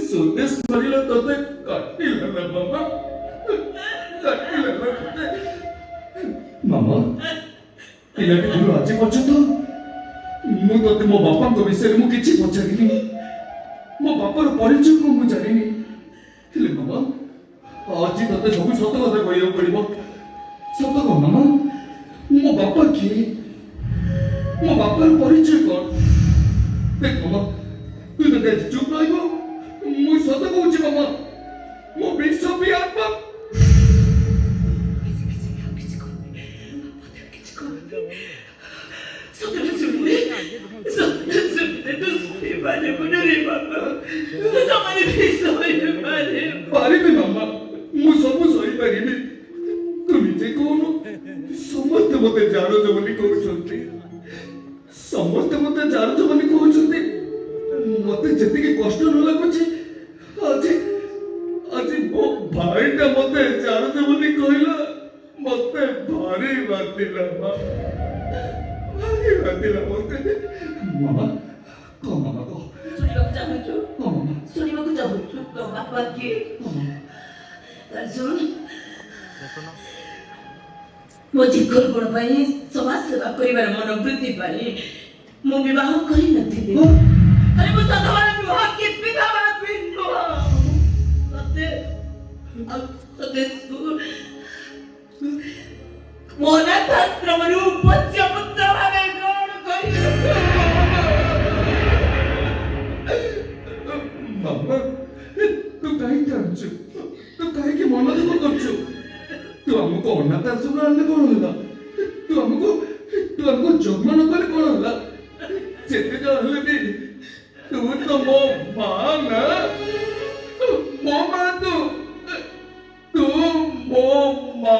ସୁଦେଶ ମରିଲା ତତେ କାଟିଲା ନା ମାମା, କାଟିଲା ନା ତତେ। ମାମା, ପିଲାଟି ଦିନୁ ଆଜି ପର୍ଯ୍ୟନ୍ତ ମୁଁ ତତେ ମୋ ବାପାଙ୍କ ବିଷୟରେ ମୁଁ କିଛି ପଚାରିନି, ମୋ ବାପାର ପରିଚୟ କଣ ମୁଁ ଜାଣିନି। ହେଲେ ମାମା, ଆଜି ତତେ ସବୁ ସତ କଥା କହିବାକୁ ପଡିବ। ସତ କହ ମାମା, ମୋ ବାପା କିଏ, ମୋ ବାପାର ପରିଚୟ କଣ? ଦେଖ ମାମା, ତୁ ଯଦି ଆଜି ଚୁପ୍ ରହିବ, ମୁଁ ସତ କହୁଛି ମାମା, ମୋ ବିଷ ପିଇ ଆତ୍ମା। ପାରିବି ମାମା, ମୁଁ ସବୁ ସହିପାରିବି। ତୁ ନିଜେ କହୁନୁ, ସମସ୍ତେ ମତେ ଜାଣୁଛ ବୋଲି କହୁଛନ୍ତି, ସମସ୍ତେ ମତେ ଜାଣୁଛ ବୋଲି କହୁଛନ୍ତି। ମତେ ଯେତିକି କଷ୍ଟ ନ ଲାଗୁଛି, ଆଜି ଆଜି ମୋ ଭାଇଟା ମତେ ଜାଣୁଛ ବୋଲି କହିଲା, ମତେ ଭାରି ବାଧିଲା ମା, ଭାରି ବାଧିଲା ମତେ। ମାମା କହ, ମାମା କହ। ଶୁଣିବାକୁ ଚାହୁଁଛୁ? ହଁ ମାମା। ଶୁଣିବାକୁ ଚାହୁଁଛୁ ତୋ ବାପା କିଏ? ତାହେଲେ ଶୁଣ, ମୋ ଜିଗର ଗୁଣ ପାଇଁ, ସମାଜ ସେବା କରିବାର ମନୋବୃତ୍ତି ପାଇଁ ମୁଁ ବିବାହ କରିନଥିଲି। ଆରେ ମୁଁ ସତବାର ନୁହଁ କି ବିଧବା ବି ନୁହଁ। ସତେ ମୋ ଅନାଥାଶ୍ରମରୁ ପୂଜ୍ୟ ପୁତ୍ର ଭାବେ ଗ୍ରହଣ କରିନଥିଲି। ମାମା, ତୁ କାହିଁକି ଆଣୁଛୁ, ତୁ କାହିଁକି ମନ ଦୁଃଖ କରୁଛୁ? ତୁ ଆମକୁ ଅନାଥ ଆଶ୍ରମ ଆଣିଲେ କଣ ହେଲା? ତୁ ଆମକୁ ଜନ୍ମ ନ କଲେ କଣ ହେଲା? ଯେତେ ଯାହା ହେଲେ ବି ତୁ ତ ମୋ ମା ନା, ମୋ ମା, ତୁ ମୋ ମା।